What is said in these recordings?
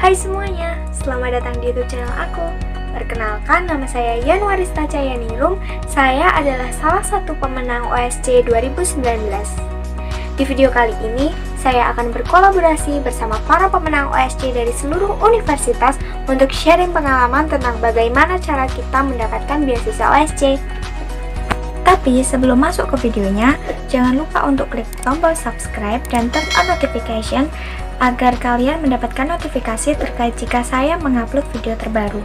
Hai semuanya, selamat datang di YouTube channel aku. Perkenalkan, nama saya Yanwarista Cayaningrum. Saya adalah salah satu pemenang OSC 2019. Di video kali ini, saya akan berkolaborasi bersama para pemenang OSC dari seluruh universitas untuk sharing pengalaman tentang bagaimana cara kita mendapatkan beasiswa OSC. Tapi sebelum masuk ke videonya, jangan lupa untuk klik tombol subscribe dan turn on notification agar kalian mendapatkan notifikasi terkait jika saya mengupload video terbaru.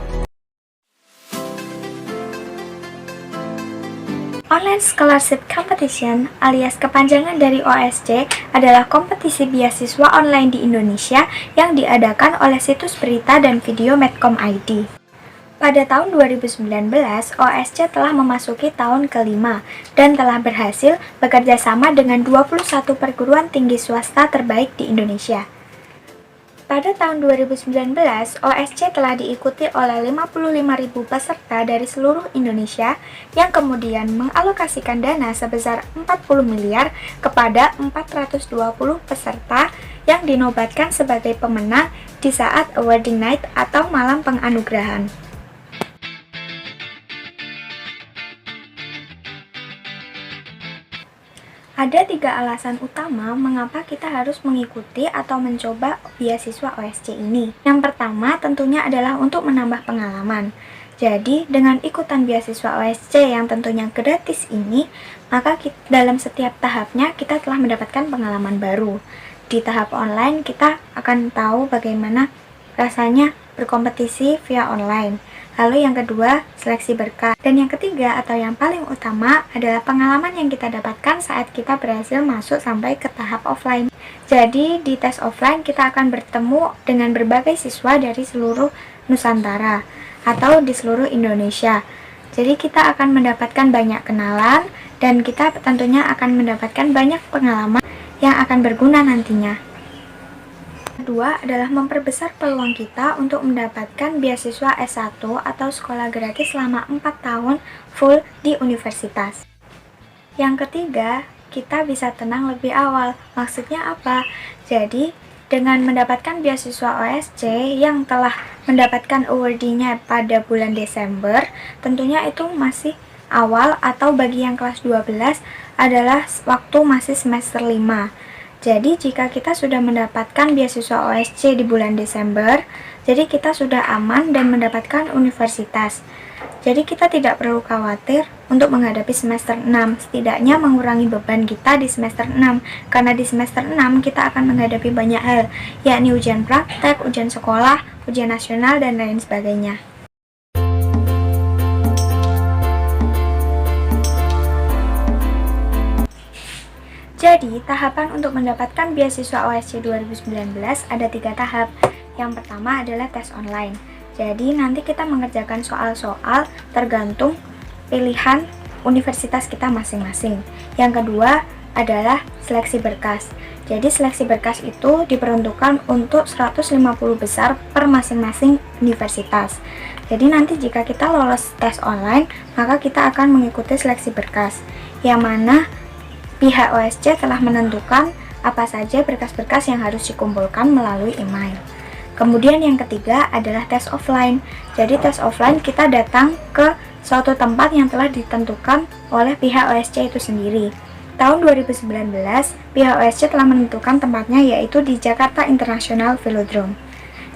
Online Scholarship Competition alias kepanjangan dari OSC adalah kompetisi beasiswa online di Indonesia yang diadakan oleh situs berita dan video Medcom ID. Pada tahun 2019, OSC telah memasuki tahun kelima dan telah berhasil bekerja sama dengan 21 perguruan tinggi swasta terbaik di Indonesia. Pada tahun 2019, OSC telah diikuti oleh 55.000 peserta dari seluruh Indonesia yang kemudian mengalokasikan dana sebesar 40 miliar kepada 420 peserta yang dinobatkan sebagai pemenang di saat awarding night atau malam penganugerahan. Ada 3 alasan utama mengapa kita harus mengikuti atau mencoba beasiswa OSC ini. Yang pertama tentunya adalah untuk menambah pengalaman. Jadi, dengan ikutan beasiswa OSC yang tentunya gratis ini, maka dalam setiap tahapnya kita telah mendapatkan pengalaman baru. Di tahap online, kita akan tahu bagaimana rasanya berkompetisi via online. Lalu yang kedua, seleksi berkas. Dan yang ketiga atau yang paling utama adalah pengalaman yang kita dapatkan saat kita berhasil masuk sampai ke tahap offline. Jadi di tes offline kita akan bertemu dengan berbagai siswa dari seluruh Nusantara atau di seluruh Indonesia. Jadi kita akan mendapatkan banyak kenalan dan kita tentunya akan mendapatkan banyak pengalaman yang akan berguna nantinya. Kedua adalah memperbesar peluang kita untuk mendapatkan beasiswa S1 atau sekolah gratis selama 4 tahun full di universitas. Yang ketiga, kita bisa tenang lebih awal. Maksudnya apa? Jadi, dengan mendapatkan beasiswa OSC yang telah mendapatkan awardingnya pada bulan Desember, tentunya itu masih awal atau bagi yang kelas 12 adalah waktu masih semester 5. Jadi jika kita sudah mendapatkan beasiswa OSC di bulan Desember, jadi kita sudah aman dan mendapatkan universitas. Jadi kita tidak perlu khawatir untuk menghadapi semester 6, setidaknya mengurangi beban kita di semester 6. Karena di semester 6 kita akan menghadapi banyak hal, yakni ujian praktek, ujian sekolah, ujian nasional, dan lain sebagainya. Jadi, tahapan untuk mendapatkan beasiswa OSC 2019 ada 3 tahap. Yang pertama adalah tes online. Jadi, nanti kita mengerjakan soal-soal tergantung pilihan universitas kita masing-masing. Yang kedua adalah seleksi berkas. Jadi, seleksi berkas itu diperuntukkan untuk 150 besar per masing-masing universitas. Jadi, nanti jika kita lolos tes online, maka kita akan mengikuti seleksi berkas. Yang mana pihak OSC telah menentukan apa saja berkas-berkas yang harus dikumpulkan melalui email. Kemudian yang ketiga adalah tes offline. Jadi tes offline kita datang ke suatu tempat yang telah ditentukan oleh pihak OSC itu sendiri. Tahun 2019, pihak OSC telah menentukan tempatnya yaitu di Jakarta International Velodrome.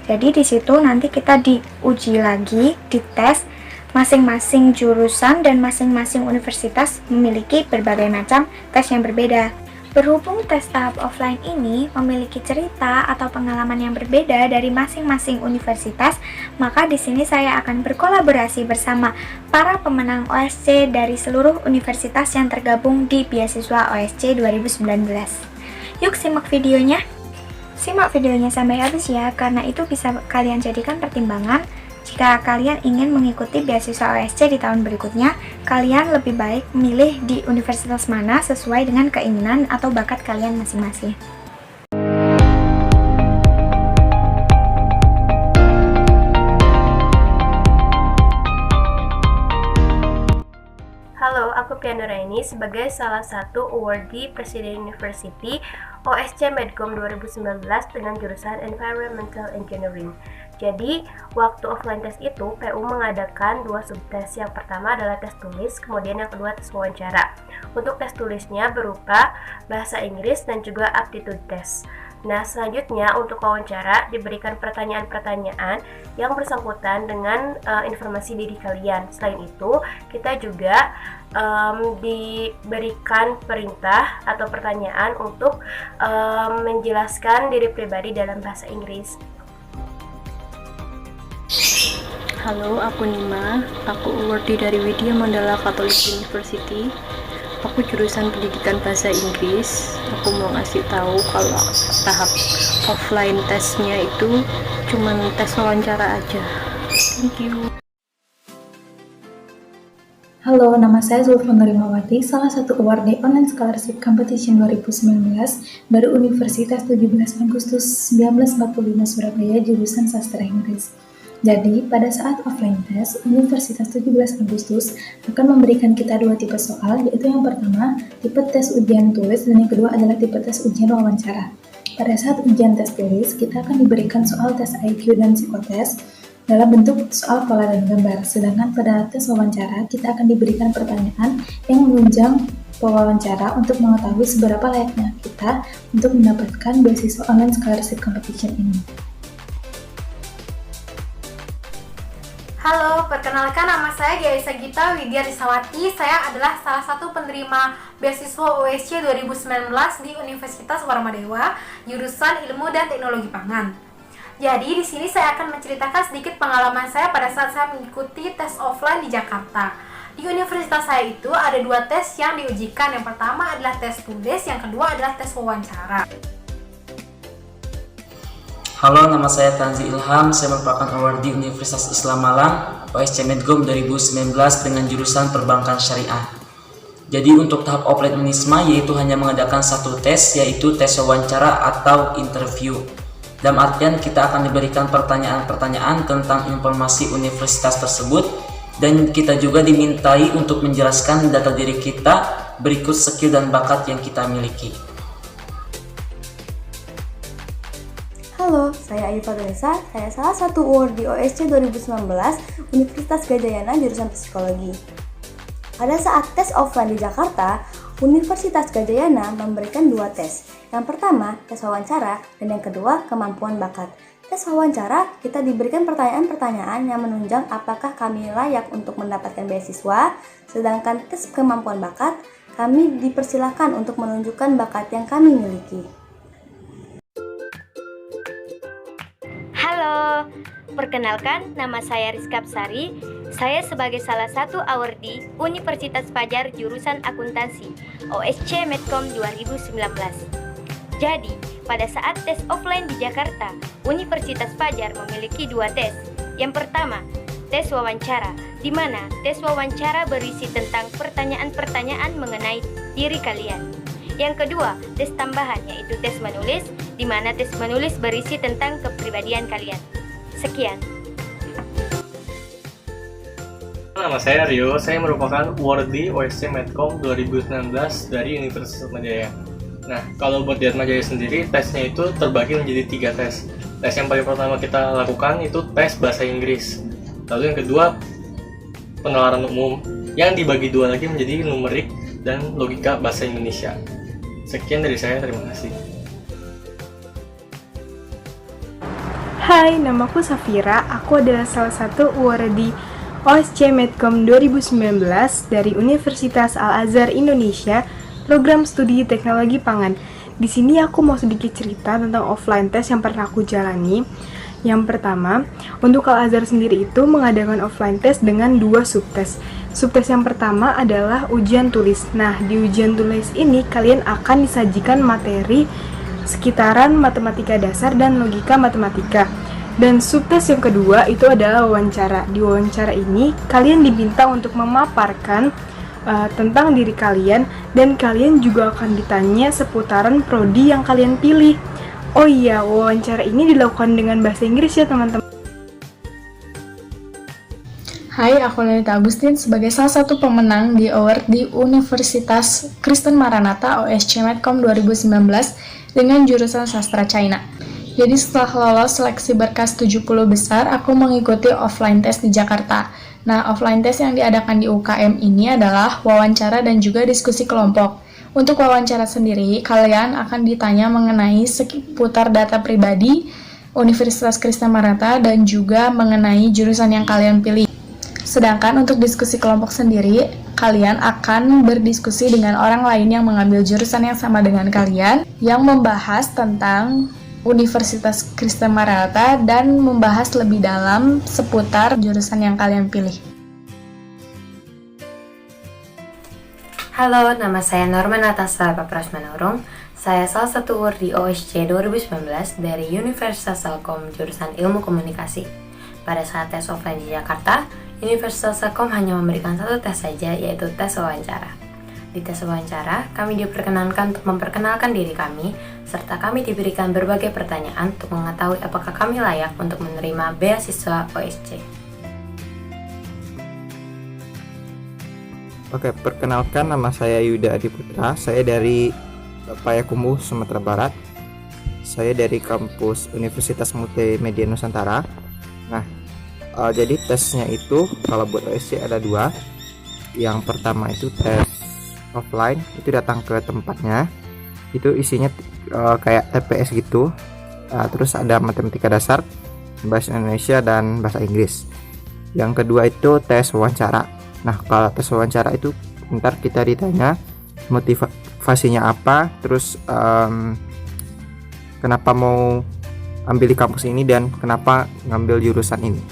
Jadi di situ nanti kita diuji lagi, dites. Masing-masing jurusan dan masing-masing universitas memiliki berbagai macam tes yang berbeda. Berhubung tes tahap offline ini memiliki cerita atau pengalaman yang berbeda dari masing-masing universitas, maka di sini saya akan berkolaborasi bersama para pemenang OSC dari seluruh universitas yang tergabung di beasiswa OSC 2019. Yuk simak videonya. Simak videonya sampai habis ya, karena itu bisa kalian jadikan pertimbangan. Jika kalian ingin mengikuti beasiswa OSC di tahun berikutnya, kalian lebih baik memilih di universitas mana sesuai dengan keinginan atau bakat kalian masing-masing. Halo, aku Pianuraini sebagai salah satu awardee Presiden University OSC Medcom 2019 dengan jurusan Environmental Engineering. Jadi, waktu offline test itu, PU mengadakan 2 subtes. Yang pertama adalah tes tulis, kemudian yang kedua tes wawancara. Untuk tes tulisnya berupa bahasa Inggris dan juga aptitude test. Nah, selanjutnya untuk wawancara diberikan pertanyaan-pertanyaan yang bersangkutan dengan informasi diri kalian. Selain itu, kita juga diberikan perintah atau pertanyaan untuk menjelaskan diri pribadi dalam bahasa Inggris. Halo, aku Nima. Aku awardee dari Widya Mandala Catholic University. Aku jurusan pendidikan bahasa Inggris. Aku mau ngasih tahu kalau tahap offline tesnya itu cuman tes wawancara aja. Thank you. Halo, nama saya Zulfan Rimawati, salah satu awardee Online Scholarship Competition 2019 dari Universitas 17 Agustus 1945 Surabaya, jurusan Sastra Inggris. Jadi, pada saat offline test, Universitas 17 Agustus akan memberikan kita 2 tipe soal, yaitu yang pertama, tipe tes ujian tulis, dan yang kedua adalah tipe tes ujian wawancara. Pada saat ujian tes tulis, kita akan diberikan soal tes IQ dan psikotes dalam bentuk soal pola dan gambar. Sedangkan pada tes wawancara, kita akan diberikan pertanyaan yang menunjang pewawancara untuk mengetahui seberapa layaknya kita untuk mendapatkan beasiswa Online Scholarship Competition ini. Halo, perkenalkan nama saya Gaisa Gita Widya Risawati. Saya adalah salah satu penerima beasiswa OSC 2019 di Universitas Warmadewa, jurusan Ilmu dan Teknologi Pangan. Jadi di sini saya akan menceritakan sedikit pengalaman saya pada saat saya mengikuti tes offline di Jakarta. Di universitas saya itu ada 2 tes yang diujikan. Yang pertama adalah tes tulis, yang kedua adalah tes wawancara. Halo, nama saya Tanzi Ilham. Saya merupakan awardee Universitas Islam Malang OSC Medcom 2019 dengan jurusan Perbankan Syariah. Jadi untuk tahap offline Unisma yaitu hanya mengadakan 1 tes, yaitu tes wawancara atau interview. Dalam artian kita akan diberikan pertanyaan-pertanyaan tentang informasi universitas tersebut, dan kita juga dimintai untuk menjelaskan data diri kita berikut skill dan bakat yang kita miliki. Halo, saya Ayu Fadlisa. Saya salah satu awardee OSC 2019 Universitas Gadjah Yana jurusan Psikologi. Pada saat tes offline di Jakarta, Universitas Gadjah Yana memberikan 2 tes. Yang pertama, tes wawancara, dan yang kedua, kemampuan bakat. Tes wawancara, kita diberikan pertanyaan-pertanyaan yang menunjang apakah kami layak untuk mendapatkan beasiswa, sedangkan tes kemampuan bakat, kami dipersilakan untuk menunjukkan bakat yang kami miliki. Halo, perkenalkan nama saya Rizka Absari. Saya sebagai salah satu awardee Universitas Fajar jurusan Akuntansi OSC Medcom 2019. Jadi, pada saat tes offline di Jakarta, Universitas Fajar memiliki 2 tes. Yang pertama, tes wawancara, di mana tes wawancara berisi tentang pertanyaan-pertanyaan mengenai diri kalian. Yang kedua, tes tambahan yaitu tes menulis, di mana tes menulis berisi tentang kepribadian kalian. Sekian. Nama saya Rio, saya merupakan awardee OSC Medcom 2019 dari Universitas Atmajaya. Nah, kalau buat di Atmajaya sendiri, tesnya itu terbagi menjadi 3 tes. Tes yang paling pertama kita lakukan itu tes bahasa Inggris. Lalu yang kedua, penalaran umum, yang dibagi 2 lagi menjadi numerik dan logika bahasa Indonesia. Sekian dari saya, terima kasih. Hai, namaku Safira. Aku adalah salah satu awardee OSC Medcom 2019 dari Universitas Al-Azhar Indonesia, program studi teknologi pangan. Di sini aku mau sedikit cerita tentang offline test yang pernah aku jalani. Yang pertama, untuk Al-Azhar sendiri itu mengadakan offline test dengan 2 subtes. Subtes yang pertama adalah ujian tulis. Nah, di ujian tulis ini kalian akan disajikan materi sekitaran matematika dasar dan logika matematika. Dan subtes yang kedua itu adalah wawancara. Di wawancara ini kalian diminta untuk memaparkan tentang diri kalian, dan kalian juga akan ditanya seputaran prodi yang kalian pilih. Oh iya, wawancara ini dilakukan dengan bahasa Inggris ya teman-teman. Hai, aku Lelita Agustin sebagai salah satu pemenang di award di Universitas Kristen Maranatha OSC Medcom 2019 dengan jurusan sastra China. Jadi setelah lolos seleksi berkas 70 besar, aku mengikuti offline test di Jakarta. Nah, offline test yang diadakan di UKM ini adalah wawancara dan juga diskusi kelompok. Untuk wawancara sendiri, kalian akan ditanya mengenai seputar data pribadi, Universitas Kristen Maranatha, dan juga mengenai jurusan yang kalian pilih. Sedangkan untuk diskusi kelompok sendiri, kalian akan berdiskusi dengan orang lain yang mengambil jurusan yang sama dengan kalian, yang membahas tentang Universitas Kristen Maranatha dan membahas lebih dalam seputar jurusan yang kalian pilih. Halo, nama saya Norma Natasha Paprasmanurung. Saya salah satu awardee OSC 2019 dari Universitas Telkom jurusan Ilmu Komunikasi. Pada saat tes offline di Jakarta, Universitas Telkom hanya memberikan satu tes saja, yaitu tes wawancara. Di tes wawancara, kami diperkenankan untuk memperkenalkan diri kami, serta kami diberikan berbagai pertanyaan untuk mengetahui apakah kami layak untuk menerima beasiswa OSC. Oke, perkenalkan, nama saya Yuda Adiputra. Saya dari Payakumbuh, Sumatera Barat. Saya dari kampus Universitas Multimedia Nusantara. Nah, jadi tesnya itu kalau buat OSC ada dua. Yang pertama itu tes offline, itu datang ke tempatnya, itu isinya kayak TPS gitu. Terus ada matematika dasar, bahasa Indonesia, dan bahasa Inggris. Yang kedua itu tes wawancara. Nah, kalau tes wawancara itu ntar kita ditanya motivasinya apa, terus kenapa mau ambil di kampus ini dan kenapa ngambil jurusan ini.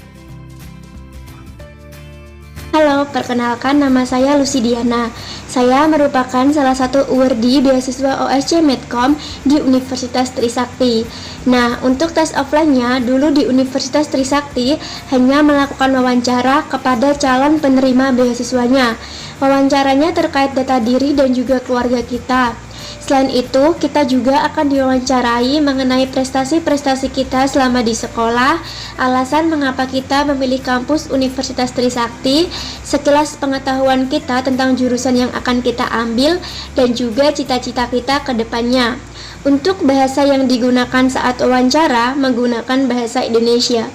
Halo, perkenalkan nama saya Lucy Diana. Saya merupakan salah satu awardee beasiswa OSC Medcom di Universitas Trisakti. Nah, untuk tes offline-nya, dulu di Universitas Trisakti hanya melakukan wawancara kepada calon penerima beasiswanya. Wawancaranya terkait data diri dan juga keluarga kita. Selain itu, kita juga akan diwawancarai mengenai prestasi-prestasi kita selama di sekolah, alasan mengapa kita memilih kampus Universitas Trisakti, sekilas pengetahuan kita tentang jurusan yang akan kita ambil, dan juga cita-cita kita ke depannya. Untuk bahasa yang digunakan saat wawancara, menggunakan bahasa Indonesia.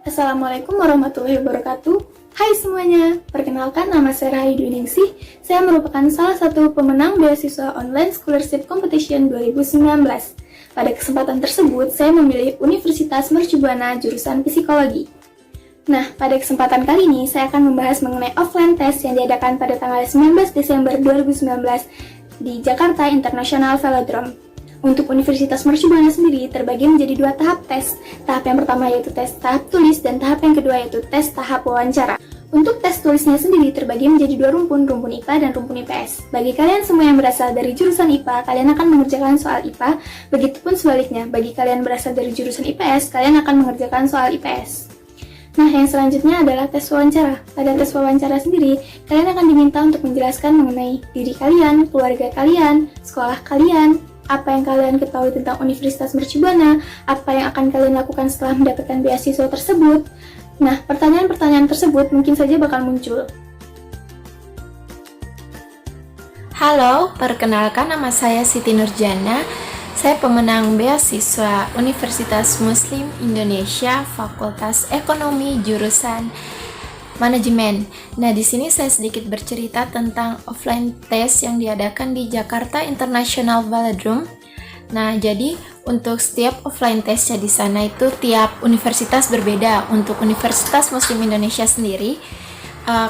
Assalamualaikum warahmatullahi wabarakatuh. Hai semuanya, perkenalkan nama saya Rahayu Dwiningsih. Saya merupakan salah satu pemenang beasiswa Online Scholarship Competition 2019. Pada kesempatan tersebut, saya memilih Universitas Mercu Buana jurusan Psikologi. Nah, pada kesempatan kali ini, saya akan membahas mengenai offline test yang diadakan pada tanggal 19 Desember 2019 di Jakarta International Velodrome. Untuk Universitas Mercu Buana sendiri terbagi menjadi dua tahap tes. Tahap yang pertama yaitu tes tahap tulis dan tahap yang kedua yaitu tes tahap wawancara. Untuk tes tulisnya sendiri terbagi menjadi dua rumpun IPA dan rumpun IPS. Bagi kalian semua yang berasal dari jurusan IPA, kalian akan mengerjakan soal IPA. Begitupun sebaliknya, bagi kalian berasal dari jurusan IPS, kalian akan mengerjakan soal IPS. Nah, yang selanjutnya adalah tes wawancara. Pada tes wawancara sendiri, kalian akan diminta untuk menjelaskan mengenai diri kalian, keluarga kalian, sekolah kalian, apa yang kalian ketahui tentang Universitas Mercu Buana, apa yang akan kalian lakukan setelah mendapatkan beasiswa tersebut. Nah, pertanyaan-pertanyaan tersebut mungkin saja bakal muncul. Halo, perkenalkan nama saya Siti Nurjana. Saya pemenang beasiswa Universitas Muslim Indonesia, Fakultas Ekonomi, jurusan Manajemen. Nah, di sini saya sedikit bercerita tentang offline test yang diadakan di Jakarta International Velodrome. Nah, jadi untuk setiap offline testnya di sana itu tiap universitas berbeda. Untuk Universitas Muslim Indonesia sendiri,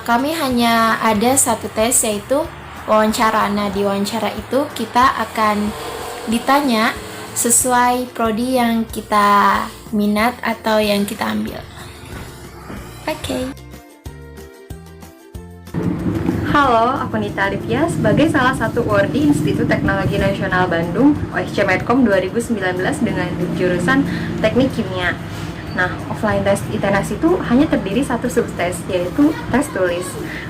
kami hanya ada satu tes yaitu wawancara. Nah, di wawancara itu kita akan ditanya sesuai prodi yang kita minat atau yang kita ambil. Oke. Halo, aku Nita Alivia sebagai salah satu awardee Institut Teknologi Nasional Bandung OSC Medcom 2019 dengan jurusan Teknik Kimia. Nah, offline test ITENAS itu hanya terdiri satu subtes, yaitu tes tulis.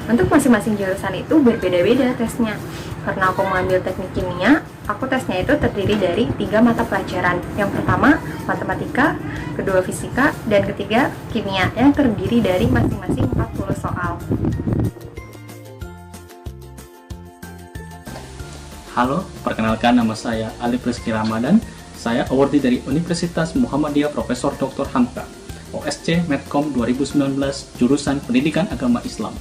Untuk masing-masing jurusan itu berbeda-beda tesnya. Karena aku mengambil teknik kimia, aku tesnya itu terdiri dari 3 mata pelajaran. Yang pertama, matematika, kedua fisika, dan ketiga kimia yang terdiri dari masing-masing 40 soal. Halo, perkenalkan nama saya Alif Rizky Ramadan. Saya awardee dari Universitas Muhammadiyah Profesor Dr. Hamka, OSC Medcom 2019, jurusan Pendidikan Agama Islam.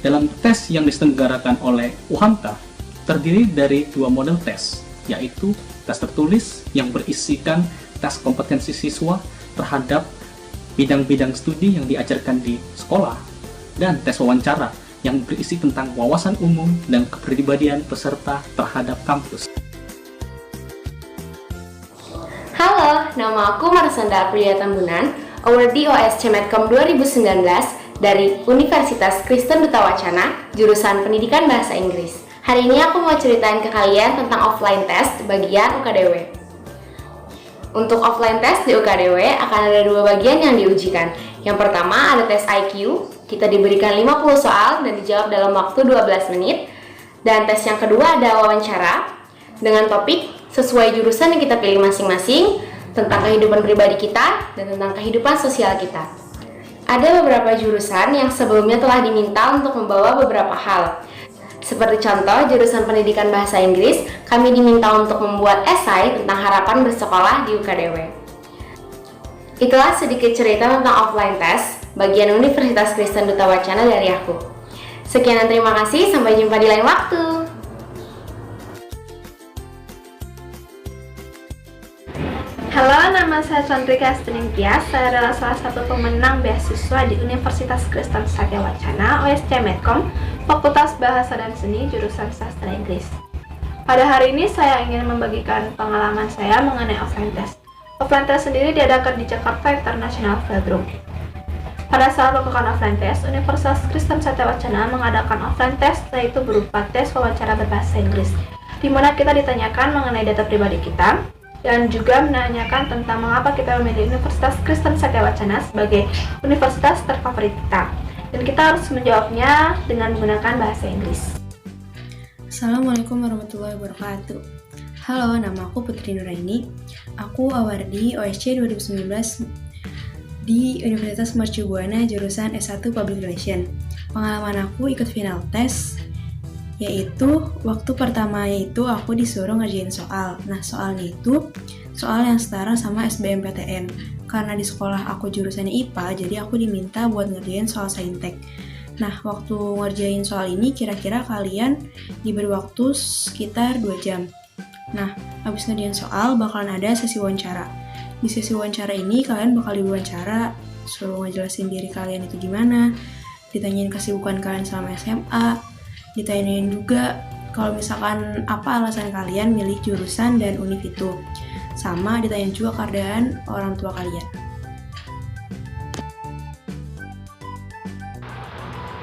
Dalam tes yang diselenggarakan oleh UHAMKA, terdiri dari 2 model tes, yaitu tes tertulis yang berisikan tes kompetensi siswa terhadap bidang-bidang studi yang diajarkan di sekolah, dan tes wawancara yang berisi tentang wawasan umum dan kepribadian peserta terhadap kampus. Halo, nama aku Marsanda Aprilia Tambunan, awardee OSC Medcom 2019 dari Universitas Kristen Duta Wacana, jurusan Pendidikan Bahasa Inggris. Hari ini aku mau ceritain ke kalian tentang offline test bagian UKDW. Untuk offline test di UKDW akan ada 2 bagian yang diujikan. Yang pertama ada tes IQ, kita diberikan 50 soal dan dijawab dalam waktu 12 menit. Dan tes yang kedua ada wawancara dengan topik sesuai jurusan yang kita pilih masing-masing, tentang kehidupan pribadi kita dan tentang kehidupan sosial kita. Ada beberapa jurusan yang sebelumnya telah diminta untuk membawa beberapa hal. Seperti contoh, jurusan Pendidikan Bahasa Inggris, kami diminta untuk membuat esai tentang harapan bersekolah di UKDW. Itulah sedikit cerita tentang offline test bagian Universitas Kristen Duta Wacana dari aku. Sekian dan terima kasih, sampai jumpa di lain waktu. Halo, nama saya Chandrika Asteningtyas. Saya adalah salah satu pemenang beasiswa di Universitas Kristen Satya Wacana, OSC Medcom, Fakultas Bahasa dan Seni, jurusan Sastra Inggris. Pada hari ini saya ingin membagikan pengalaman saya mengenai offline test. Offline test sendiri diadakan di Jakarta International Velodrome. Pada saat melakukan offline test, Universitas Kristen Satya Wacana mengadakan offline test, yaitu berupa tes wawancara berbahasa Inggris, di mana kita ditanyakan mengenai data pribadi kita, dan juga menanyakan tentang mengapa kita memilih Universitas Kristen Satya Wacana sebagai universitas terfavorit kita. Dan kita harus menjawabnya dengan menggunakan bahasa Inggris. Assalamualaikum warahmatullahi wabarakatuh. Halo, nama aku Putri Nuraini. Aku awardee OSC 2019 di Universitas Mercu Buana jurusan S1 Public Relations. Pengalaman aku ikut final test yaitu waktu pertamanya itu aku disuruh ngerjain soal. Nah, soalnya itu soal yang setara sama SBMPTN. Karena di sekolah aku jurusannya IPA, jadi aku diminta buat ngerjain soal saintek. Nah, waktu ngerjain soal ini kira-kira kalian diberi waktu sekitar 2 jam. Nah, habis ngerjain soal bakalan ada sesi wawancara. Di sesi wawancara ini kalian bakal diwawancara, suruh ngejelasin diri kalian itu gimana, ditanyain kesibukan kalian selama SMA, ditanyain juga kalau misalkan apa alasan kalian milih jurusan dan univ itu, sama ditanyain juga keadaan orang tua kalian.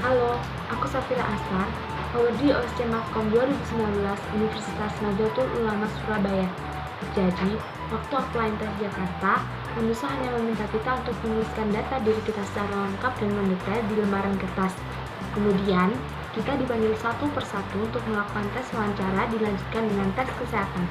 Halo, aku Safira Aslan, awardee OSC Medcom 2019 Universitas Nahdlatul Ulama Surabaya. Jadi, waktu offline test Jakarta, Unusa hanya meminta kita untuk menuliskan data diri kita secara lengkap dan mendetail di lembaran kertas. Kemudian, kita dipanggil satu persatu untuk melakukan tes wawancara, dilanjutkan dengan tes kesehatan.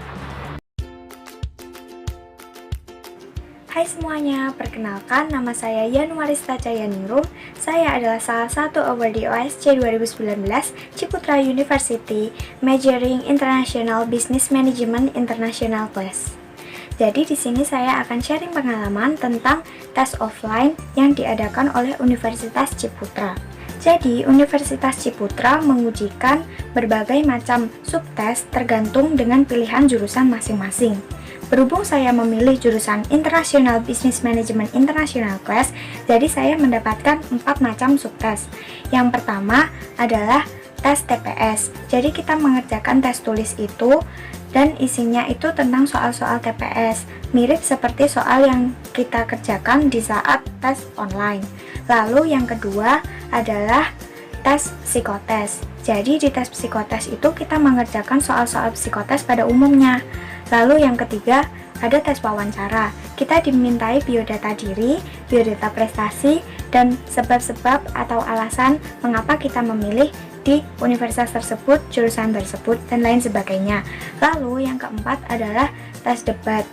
Hai semuanya, perkenalkan nama saya Yanuarista Cayaningrum. Saya adalah salah satu awardee OSC 2019 Ciputra University, majoring International Business Management International Class. Jadi di sini saya akan sharing pengalaman tentang tes offline yang diadakan oleh Universitas Ciputra. Jadi, Universitas Ciputra mengujikan berbagai macam subtes tergantung dengan pilihan jurusan masing-masing. Berhubung saya memilih jurusan International Business Management International Class, jadi saya mendapatkan 4 macam subtes. Yang pertama adalah tes TPS. Jadi kita mengerjakan tes tulis itu dan isinya itu tentang soal-soal TPS, mirip seperti soal yang kita kerjakan di saat tes online. Lalu yang kedua adalah tes psikotes. Jadi di tes psikotes itu kita mengerjakan soal-soal psikotes pada umumnya. Lalu yang ketiga ada tes wawancara. Kita dimintai biodata diri, biodata prestasi, dan sebab-sebab atau alasan mengapa kita memilih di universitas tersebut, jurusan tersebut, dan lain sebagainya. Lalu yang keempat adalah tes debat.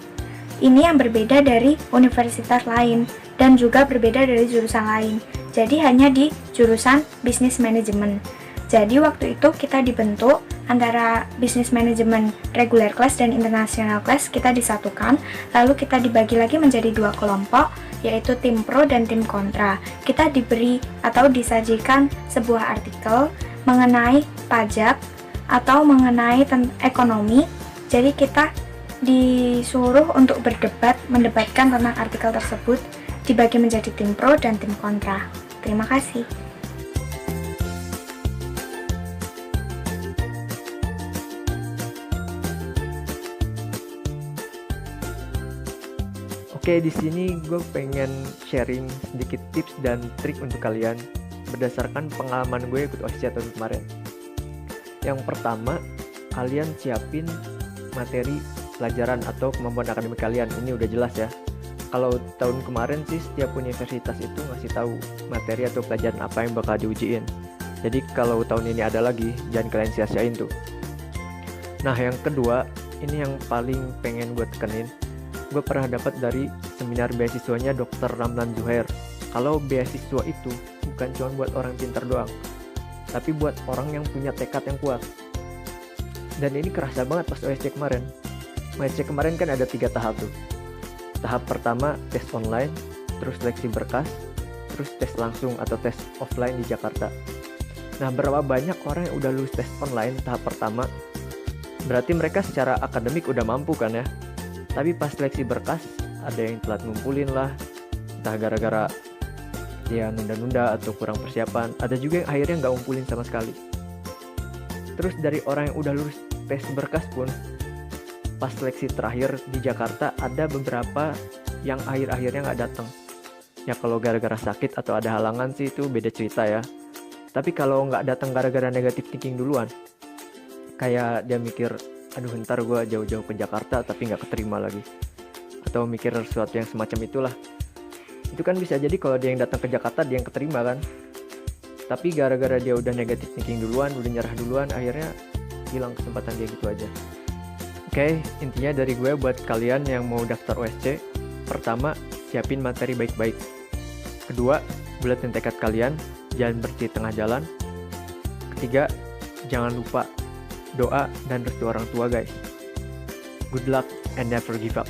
Ini yang berbeda dari universitas lain dan juga berbeda dari jurusan lain. Jadi hanya di jurusan bisnis manajemen. Jadi waktu itu kita dibentuk antara business management regular class dan international class, kita disatukan, lalu kita dibagi lagi menjadi 2 kelompok, yaitu tim pro dan tim kontra. Kita diberi atau disajikan sebuah artikel mengenai pajak atau mengenai ekonomi. Jadi kita disuruh untuk mendebatkan tentang artikel tersebut, dibagi menjadi tim pro dan tim kontra. Terima kasih. Oke, di sini gue pengen sharing sedikit tips dan trik untuk kalian berdasarkan pengalaman gue ikut OSCE tahun kemarin. Yang pertama, kalian siapin materi pelajaran atau kemampuan akademik kalian. Ini udah jelas ya. Kalau tahun kemarin sih setiap universitas itu ngasih tahu materi atau pelajaran apa yang bakal diujiin. Jadi kalau tahun ini ada lagi, jangan kalian sia-siain tuh. Nah, yang kedua, ini yang paling pengen gue tekenin. Gue pernah dapat dari seminar beasiswanya Dr. Ramlan Zuhair. Kalau beasiswa itu bukan cuma buat orang pintar doang, tapi buat orang yang punya tekad yang kuat. Dan ini kerasa banget pas OSCE kemarin. OSCE kemarin kan ada 3 tahap tuh. Tahap pertama tes online, terus seleksi berkas, terus tes langsung atau tes offline di Jakarta. Nah, berapa banyak orang yang udah lulus tes online tahap pertama, berarti mereka secara akademik udah mampu kan ya. Tapi pas seleksi berkas, ada yang telat ngumpulin lah, entah gara-gara ya nunda-nunda atau kurang persiapan. Ada juga yang akhirnya nggak ngumpulin sama sekali. Terus dari orang yang udah lulus tes berkas pun, pas seleksi terakhir di Jakarta, ada beberapa yang akhir-akhirnya nggak datang. Ya kalau gara-gara sakit atau ada halangan sih itu beda cerita ya. Tapi kalau nggak datang gara-gara negatif thinking duluan, kayak dia mikir, aduh ntar gue jauh-jauh ke Jakarta tapi nggak keterima lagi, atau mikir sesuatu yang semacam itulah. Itu kan bisa jadi kalau dia yang datang ke Jakarta dia yang keterima kan. Tapi gara-gara dia udah negatif thinking duluan, udah nyerah duluan, akhirnya hilang kesempatan dia gitu aja. Oke, intinya dari gue buat kalian yang mau daftar OSCE, pertama, siapin materi baik-baik. Kedua, bulatin tekad kalian, jangan berhenti tengah jalan. Ketiga, jangan lupa doa dan restu orang tua guys. Good luck and never give up.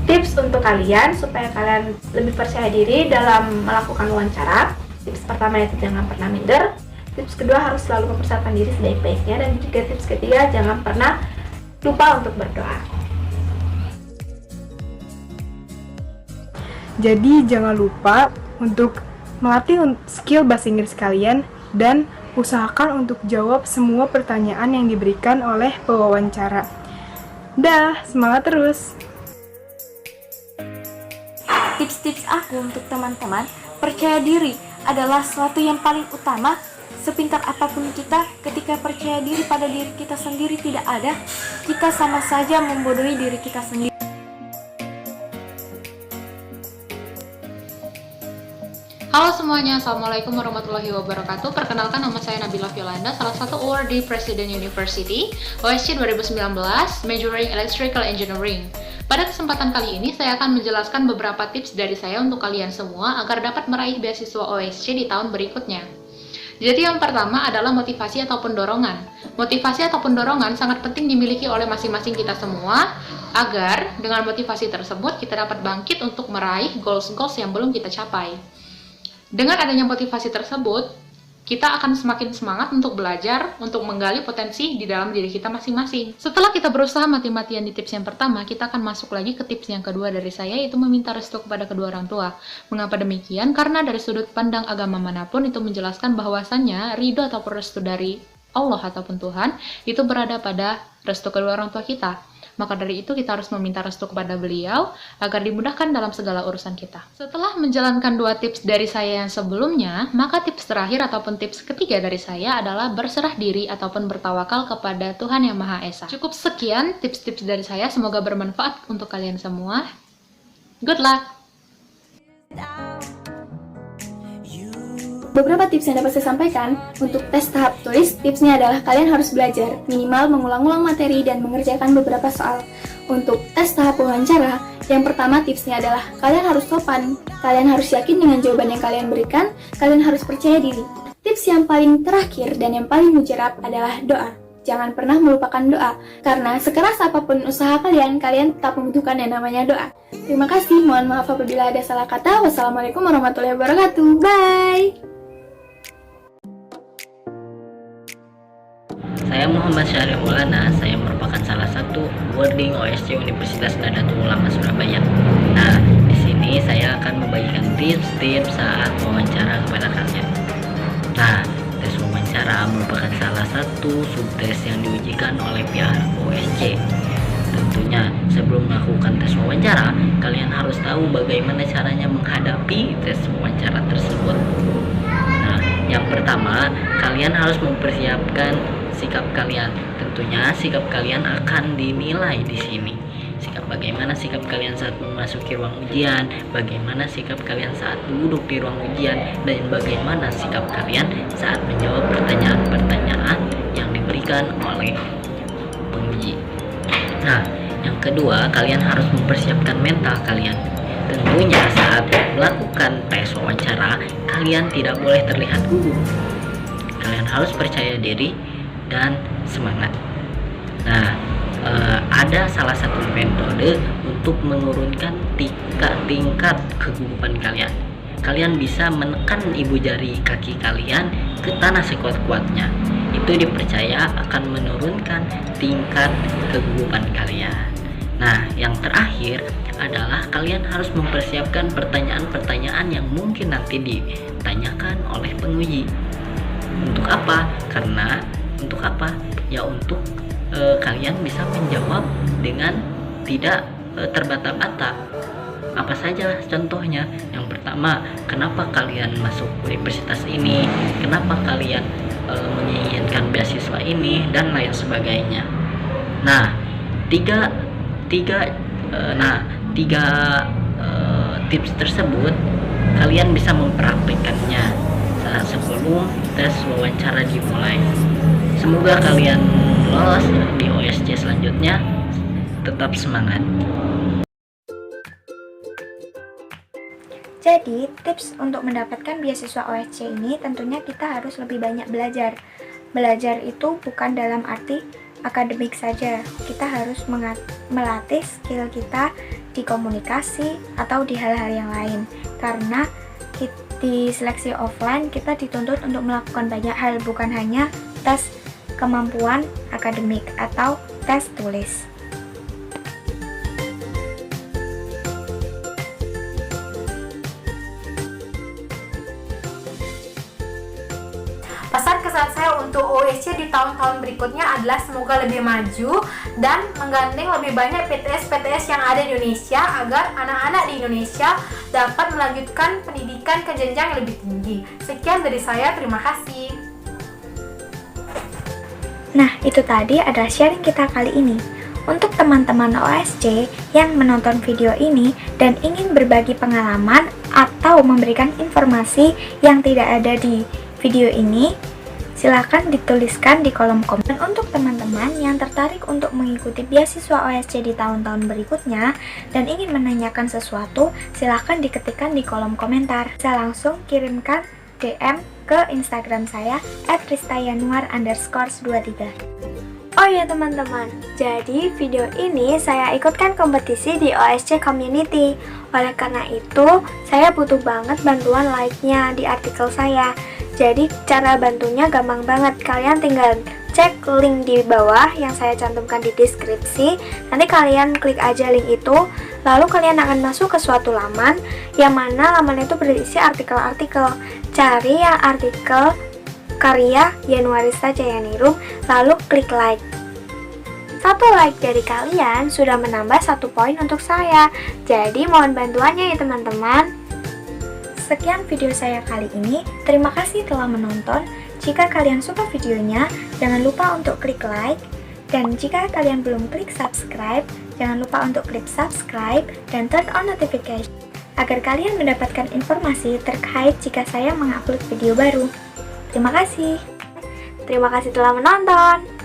Tips untuk kalian supaya kalian lebih percaya diri dalam melakukan wawancara. Tips pertama itu jangan pernah minder. Tips kedua harus selalu mempersiapkan diri sebaik-baiknya. Dan juga tips ketiga jangan pernah lupa untuk berdoa. Jadi jangan lupa untuk melatih skill bahasa Inggris kalian dan usahakan untuk jawab semua pertanyaan yang diberikan oleh pewawancara. Dah, semangat terus! Tips-tips aku untuk teman-teman, percaya diri adalah sesuatu yang paling utama. Sepintar apapun kita, ketika percaya diri pada diri kita sendiri tidak ada, kita sama saja membodohi diri kita sendiri. Halo semuanya, Assalamualaikum warahmatullahi wabarakatuh. Perkenalkan, nama saya Nabila Yolanda, salah satu awardee Presiden University OSCE 2019, majoring Electrical Engineering. Pada kesempatan kali ini, saya akan menjelaskan beberapa tips dari saya untuk kalian semua agar dapat meraih beasiswa OSCE di tahun berikutnya. Jadi yang pertama adalah motivasi ataupun dorongan. Motivasi ataupun dorongan sangat penting dimiliki oleh masing-masing kita semua, agar dengan motivasi tersebut kita dapat bangkit untuk meraih goals-goals yang belum kita capai. Dengan adanya motivasi tersebut, kita akan semakin semangat untuk belajar, untuk menggali potensi di dalam diri kita masing-masing. Setelah kita berusaha mati-matian di tips yang pertama, kita akan masuk lagi ke tips yang kedua dari saya, yaitu meminta restu kepada kedua orang tua. Mengapa demikian? Karena dari sudut pandang agama manapun itu menjelaskan bahwasannya ridho ataupun restu dari Allah ataupun Tuhan itu berada pada restu kedua orang tua kita. Maka dari itu kita harus meminta restu kepada beliau agar dimudahkan dalam segala urusan kita. Setelah menjalankan dua tips dari saya yang sebelumnya, maka tips terakhir ataupun tips ketiga dari saya adalah berserah diri ataupun bertawakal kepada Tuhan Yang Maha Esa. Cukup sekian tips-tips dari saya, semoga bermanfaat untuk kalian semua. Good luck! Beberapa tips yang dapat saya sampaikan untuk tes tahap tulis, tipsnya adalah kalian harus belajar, minimal mengulang-ulang materi dan mengerjakan beberapa soal. Untuk tes tahap wawancara, Yang pertama tipsnya adalah kalian harus sopan, kalian harus yakin dengan jawaban yang kalian berikan, kalian harus percaya diri. Tips yang paling terakhir dan yang paling mujarab adalah doa. Jangan pernah melupakan doa, karena sekeras apapun usaha kalian tetap membutuhkan yang namanya doa. Terima kasih, mohon maaf apabila ada salah kata. Wassalamualaikum warahmatullahi wabarakatuh. Bye! Saya Muhammad Syarif Maulana, saya merupakan salah satu awarding OSC Universitas Nahdlatul Ulama Surabaya. Nah, di sini saya akan membagikan tips-tips saat wawancara kepada kalian. Nah, tes wawancara merupakan salah satu subtes yang diujikan oleh pihak OSC. Tentunya, sebelum melakukan tes wawancara, kalian harus tahu bagaimana caranya menghadapi tes wawancara tersebut. Nah, yang pertama, kalian harus mempersiapkan sikap kalian. Tentunya sikap kalian akan dinilai di sini. Bagaimana sikap kalian saat memasuki ruang ujian, bagaimana sikap kalian saat duduk di ruang ujian, dan bagaimana sikap kalian saat menjawab pertanyaan-pertanyaan yang diberikan oleh penguji. Nah, yang kedua, kalian harus mempersiapkan mental kalian. Tentunya saat melakukan tes wawancara, kalian tidak boleh terlihat gugup. Kalian harus percaya diri dan semangat. Nah, ada salah satu metode untuk menurunkan tingkat kegugupan kalian. Kalian bisa menekan ibu jari kaki kalian ke tanah sekuat-kuatnya. Itu dipercaya akan menurunkan tingkat kegugupan kalian. Nah, yang terakhir adalah kalian harus mempersiapkan pertanyaan-pertanyaan yang mungkin nanti ditanyakan oleh penguji. Untuk apa? Untuk apa? Ya untuk kalian bisa menjawab dengan tidak terbata-bata. Apa saja contohnya? Yang pertama, kenapa kalian masuk universitas ini? Kenapa kalian menginginkan beasiswa ini? Dan lain sebagainya. Nah, tiga tips tersebut kalian bisa mempraktikkannya saat sebelum tes wawancara dimulai. Semoga kalian lolos di OSC selanjutnya. Tetap semangat. Jadi, tips untuk mendapatkan beasiswa OSC ini tentunya kita harus lebih banyak belajar. Belajar itu bukan dalam arti akademik saja. Kita harus melatih skill kita di komunikasi atau di hal-hal yang lain. Karena di seleksi offline kita dituntut untuk melakukan banyak hal, bukan hanya tes kemampuan akademik atau tes tulis. Pesan kesan saya untuk OSC di tahun-tahun berikutnya adalah semoga lebih maju dan menggandeng lebih banyak PTS-PTS yang ada di Indonesia agar anak-anak di Indonesia dapat melanjutkan pendidikan ke jenjang yang lebih tinggi. Sekian dari saya, terima kasih. Nah, itu tadi adalah sharing kita kali ini. Untuk teman-teman OSC yang menonton video ini dan ingin berbagi pengalaman atau memberikan informasi yang tidak ada di video ini, silakan dituliskan di kolom komen. Dan untuk teman-teman yang tertarik untuk mengikuti beasiswa OSC di tahun-tahun berikutnya dan ingin menanyakan sesuatu, silakan diketikkan di kolom komentar. Bisa langsung kirimkan DM ke Instagram saya @ristayanuar_23. Oh ya teman-teman, jadi video ini saya ikutkan kompetisi di OSC Community. Oleh karena itu, saya butuh banget bantuan like-nya di artikel saya. Jadi cara bantunya gampang banget, kalian tinggal cek link di bawah yang saya cantumkan di deskripsi. Nanti kalian klik aja link itu, lalu kalian akan masuk ke suatu laman, yang mana laman itu berisi artikel-artikel. Cari yang artikel karya Yanuarista Jayanirung, lalu klik like. 1 like dari kalian sudah menambah 1 poin untuk saya. Jadi mohon bantuannya ya teman-teman. Sekian video saya kali ini. Terima kasih telah menonton. Jika kalian suka videonya, jangan lupa untuk klik like. Dan jika kalian belum klik subscribe, jangan lupa untuk klik subscribe dan turn on notification agar kalian mendapatkan informasi terkait jika saya mengupload video baru. Terima kasih. Terima kasih telah menonton.